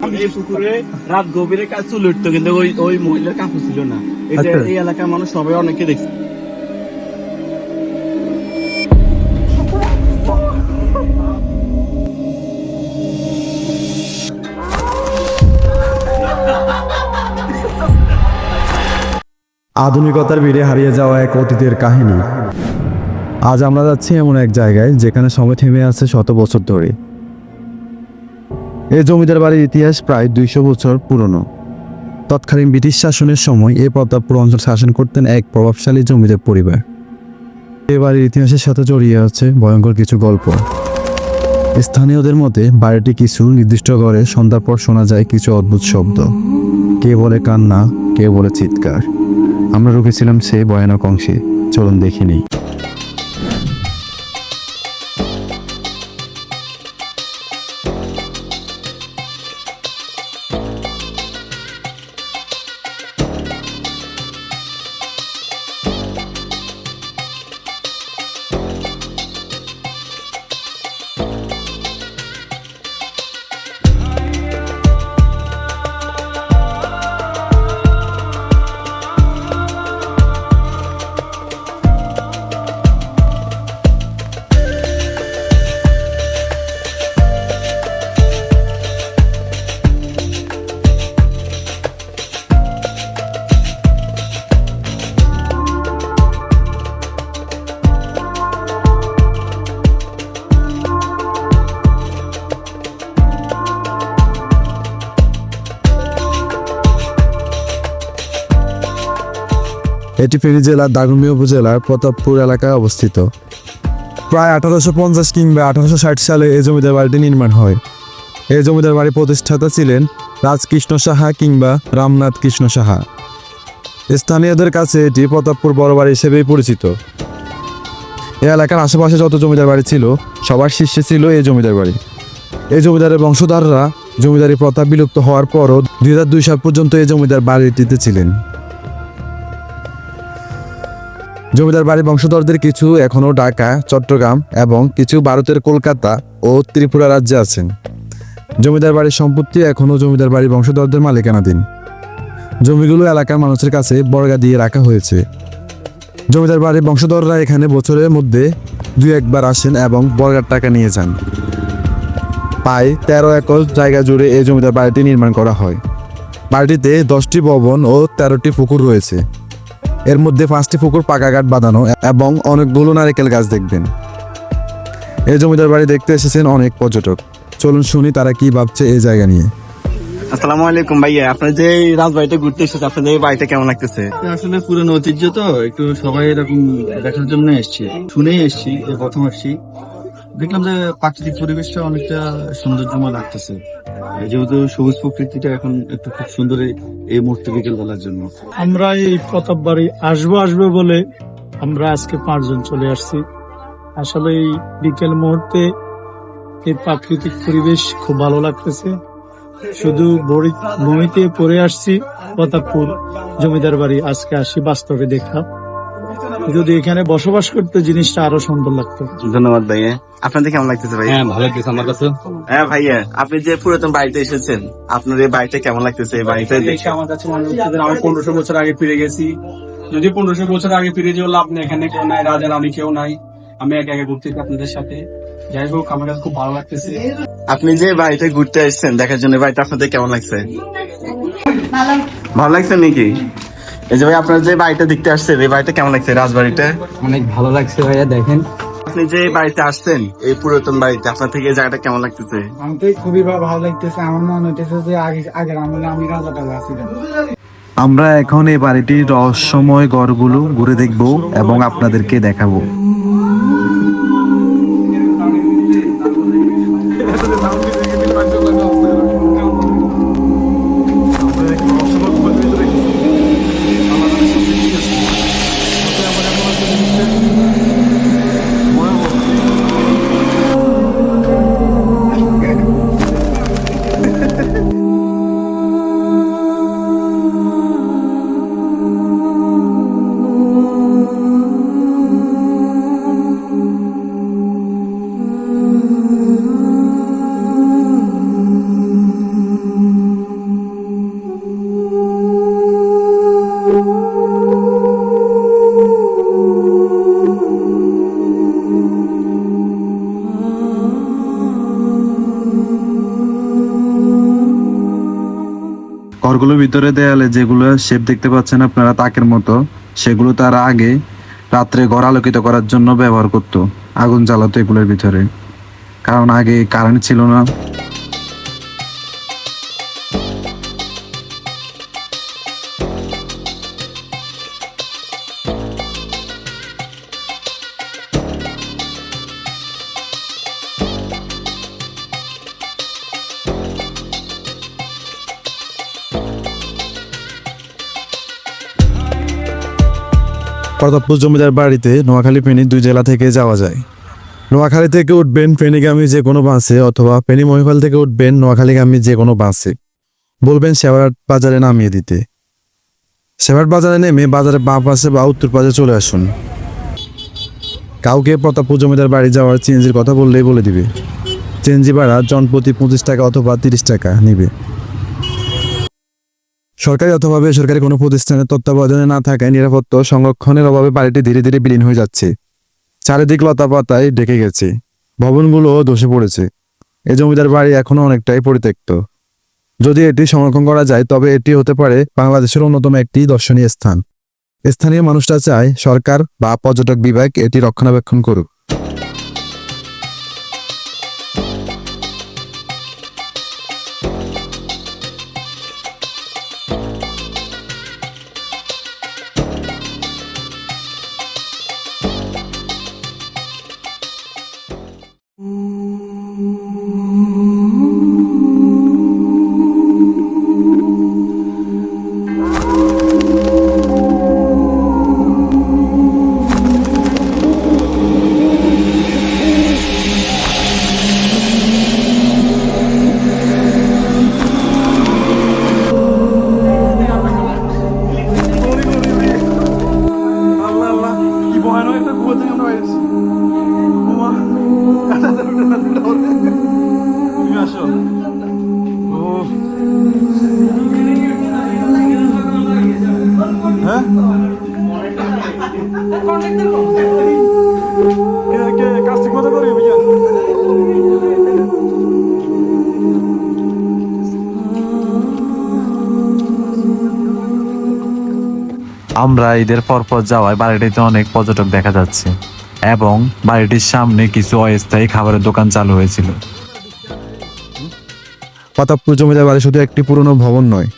এই পুকুরে রাত গভীরে কাজ চলে উঠতো, কিন্তু ওই ওই মহিলার কাপড় ছিল না। এই যে এই এলাকার মানুষ সবাই অনেকে দেখছে। আধুনিকতার ভিড়ে হারিয়ে যাওয়া এক অতীতের কাহিনী। আজ আমরা যাচ্ছি এমন এক জায়গায় যেখানে সময় থেমে আছে শত বছর ধরে। এই জমিদার বাড়ির ইতিহাস প্রায় 200 বছর পুরনো। তৎকালীন ব্রিটিশ শাসনের সময় এই প্রতাপপুর অঞ্চল শাসন করতেন এক প্রভাবশালী জমিদার পরিবার। এই বাড়ির ইতিহাসের সাথে জড়িয়ে আছে ভয়ঙ্কর কিছু গল্প। স্থানীয়দের মতে বাড়িটি কিছু নির্দিষ্ট ঘরে সন্ধ্যার পর শোনা যায় কিছু অদ্ভুত শব্দ। কে বলে কান্না, কে বলে চিৎকার। আমরা রুকেছিলাম সেই ভয়ানক অংশে, চলুন দেখে নিই। এটি ফেনী জেলার দাগনভূঞা উপজেলার প্রতাপপুর এলাকায় অবস্থিত। প্রায় 1850 কিংবা 1860 সালে এই জমিদার বাড়িটি নির্মাণ হয়। এই জমিদার বাড়ির প্রতিষ্ঠাতা ছিলেন রাজকৃষ্ণ সাহা কিংবা রামনাথ কৃষ্ণ সাহা। স্থানীয়দের কাছে এটি প্রতাপপুর বড় বাড়ি হিসেবেই পরিচিত। এই এলাকার আশেপাশে যত জমিদার বাড়ি ছিল সবার শীর্ষে ছিল এই জমিদার বাড়ি। এই জমিদারের বংশধররা জমিদারি প্রথা বিলুপ্ত হওয়ার পরও 2002 সাল পর্যন্ত এই জমিদার বাড়িটিতে ছিলেন। জমিদার বাড়ি বংশধরদের কিছু এখনও ঢাকা, চট্টগ্রাম এবং কিছু ভারতের কলকাতা ও ত্রিপুরা রাজ্যে আছেন। জমিদার বাড়ির সম্পত্তি এখনও জমিদার বাড়ি বংশধরদের মালিকানাধীন। জমিগুলো এলাকার মানুষের কাছে বর্গা দিয়ে রাখা হয়েছে। জমিদার বাড়ির বংশধররা এখানে বছরের মধ্যে 2-1 বার আসেন এবং বর্গার টাকা নিয়ে যান। প্রায় 13 একর জায়গা জুড়ে এই জমিদার বাড়িটি নির্মাণ করা হয়। বাড়িটিতে 10টি ভবন ও 13টি পুকুর রয়েছে। এর মধ্যে 5টি পুকুর পাকা ঘাট বাঁধানো এবং অনেকগুলো নারকেল গাছ দেখবেন। এই জমিদার বাড়ি দেখতে এসেছেন অনেক পর্যটক। চলুন শুনি তারা কি ভাবছে এই জায়গা নিয়ে। আসসালামু আলাইকুম ভাইয়া, আপনার যে রাজবাড়িতে ঘুরতে এসেছে, আপনাদের এই বাড়িটা কেমন লাগতেছে? আসলে পুরনো ঐতিহ্য তো একটু সবাই এরকম দেখার জন্য এসছি, শুনেই এসছি, প্রথম আসছি। দেখলাম যে প্রাকৃতিক পরিবেশটা অনেকটা সৌন্দর্যময় লাগতেছে, যেহেতু সবুজ প্রকৃতিটা এখন একটু খুব সুন্দর এই মুহূর্তে বিকেল বেলার জন্য। আমরা এই প্রতাপ বাড়ি আসবো বলে আমরা আজকে 5 জন চলে আসছি। আসলে এই বিকেল মুহূর্তে এই প্রাকৃতিক পরিবেশ খুব ভালো লাগতেছে। শুধু বইতে পড়ে আসছি প্রতাপপুর জমিদার বাড়ি, আজকে আসি বাস্তবে দেখলাম। যদি এখানে বসবাস করতে জিনিসটা আরো সুন্দর লাগতো। ধন্যবাদ ভাইয়া। আপনাদের কেমন লাগতেছে ভাইয়া? হ্যাঁ, ভালো লাগতেছে আমার কাছে। হ্যাঁ ভাইয়া, আপনি যে পুরাতন বাড়িতে এসেছেন, আপনার এই বাড়িটা কেমন লাগতেছে? এই বাড়িটা দেখে আমার কাছে মনে হচ্ছে যে আমি 1500 বছর আগে ফিরে গেছি। যদি 1500 বছর আগে ফিরে যেও লাভ নেই, এখানে কেউ নাই, রাজা রানী কেউ নাই, আমি একা একা ঘুরতেছি আপনাদের সাথে। যাই হোক, আমার কাছে খুব ভালো লাগতেছে। আপনি যে বাড়িতে ঘুরতে আসছেন দেখার জন্য, বাড়িটা আপনাদের কেমন লাগছে? ভালো লাগছে নাকি? এই যে ভাই, আপনার যে বাড়িটা দেখতে আসছেন, এই বাড়িটা কেমন লাগছে? রাজবাড়িটা অনেক ভালো লাগছে ভাইয়া। দেখেন, আপনি যে বাড়িতে আসছেন, এই পুরাতন বাড়িতে, আপনার থেকে এই জায়গাটা কেমন লাগতেছে? আমাকে খুবই ভালো লাগতেছে। আমার মনে হইতেছে যে আগের আমলে আমি রাজা টাজা ছিলাম। আমরা এখন এই বাড়িটির রহস্যময় ঘরগুলো ঘুরে দেখব এবং আপনাদেরকে দেখাবো। ঘরগুলোর ভিতরে দেয়ালে যেগুলো শেপ দেখতে পাচ্ছেন আপনারা তাকের মতো, সেগুলো তারা আগে রাত্রে ঘর আলোকিত করার জন্য ব্যবহার করত, আগুন জ্বালাতো এগুলোর ভিতরে, কারণ আগে কারেন্ট ছিল না। প্রতাপপুর জমিদার বাড়িতে নোয়াখালী ফেনী 2 জেলা থেকে যাওয়া যায়। নোয়াখালী থেকে উঠবেন ফেনীগামী যে কোনো বাসে, অথবা ফেনী মহিপাল থেকে উঠবেন নোয়াখালীগামী যে কোনো বাসে। বলবেন সেবারহাট বাজারে নামিয়ে দিতে। সেবারহাট বাজারে নেমে বাজারের বাঁ পাশে বা উত্তর পাশে চলে আসুন। কাউকে প্রতাপপুর জমিদার বাড়ি যাওয়ার চেঞ্জের কথা বললেই বলে দিবে। চেঞ্জি ভাড়া জনপ্রতি 25 টাকা অথবা 30 টাকা নিবে। সরকারি অথবা বেসরকারি কোনো প্রতিষ্ঠানের তত্ত্বাবধানে না থাকায় নিরাপত্তা সংরক্ষণের অভাবে বাড়িটি ধীরে ধীরে বিলীন হয়ে যাচ্ছে। চারিদিক লতা পাতায় ঢেকে গেছে, ভবনগুলো ধসে পড়েছে। এই জমিদার বাড়ি এখনো অনেকটাই পরিত্যক্ত। যদি এটি সংরক্ষণ করা যায় তবে এটি হতে পারে বাংলাদেশের অন্যতম একটি দর্শনীয় স্থান। স্থানীয় মানুষরা চায় সরকার বা পর্যটক বিভাগ এটি রক্ষণাবেক্ষণ করুক। আমরা ঈদের পরপর যাওয়ায় বাড়িটিতে অনেক পর্যটক দেখা যাচ্ছে এবং বাড়িটির সামনে কিছু অস্থায়ী খাবারের দোকান চালু হয়েছিল। প্রতাপপুর জমিদার বাড়ি শুধু একটি পুরনো ভবন নয়,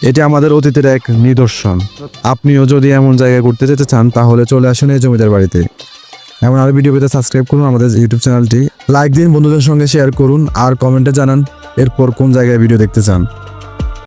এটি আমাদের অতীতের এক নিদর্শন। আপনিও যদি এমন জায়গায় ঘুরতে যেতে চান তাহলে চলে আসুন এই জমিদার বাড়িতে। এমন আরো ভিডিও পেতে সাবস্ক্রাইব করুন আমাদের ইউটিউব চ্যানেলটি, লাইক দিন, বন্ধুদের সঙ্গে শেয়ার করুন আর কমেন্টে জানান এরপর কোন জায়গায় ভিডিও দেখতে চান।